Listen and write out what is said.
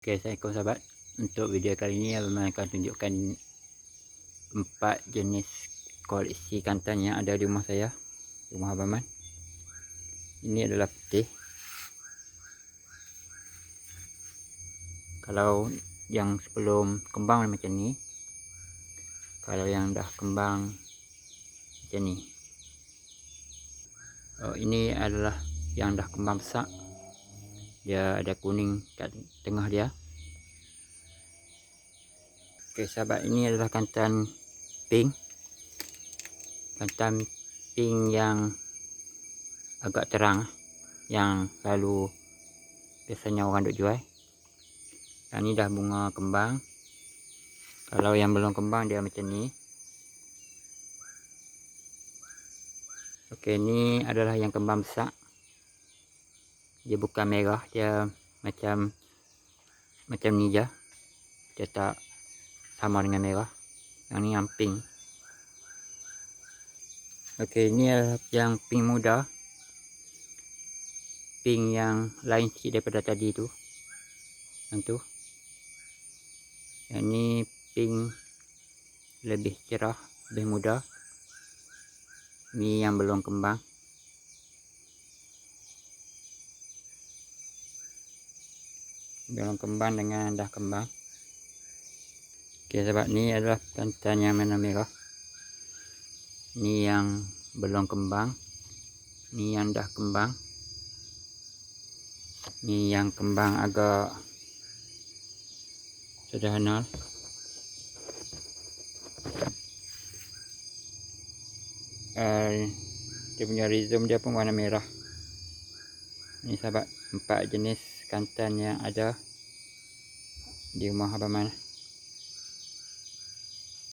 Oke, Assalamualaikum sahabat. Untuk video kali ini abang akan tunjukkan 4 jenis koleksi kantan yang ada di rumah saya, rumah abang. Ini adalah putih. Kalau yang sebelum kembang macam ni, kalau yang dah kembang macam ni. Ini adalah yang dah kembang besar, dia ada kuning kat tengah dia. Oke sahabat, ini adalah kantan pink. Kantan pink yang agak terang, yang lalu biasanya orang duk jual. Yang ni dah bunga kembang. Kalau yang belum kembang dia macam ni. Okey, ni adalah yang kembang besar. Dia bukan merah, dia macam ni je. Dia tak sama dengan merah. Yang ni yang pink. Okey, ni adalah yang pink muda. Pink yang lain sikit daripada tadi tu. Yang tu. Yang ni pink lebih cerah, lebih muda. Ni yang belum kembang. Belum kembang dengan dah kembang. Okey sahabat, ni adalah kantan yang warna merah. Ni yang belum kembang. Ni yang dah kembang. Ni yang kembang agak sederhana. Dia punya rhizome dia pun warna merah. Ni sahabat, 4 jenis kantan yang ada di rumah abang.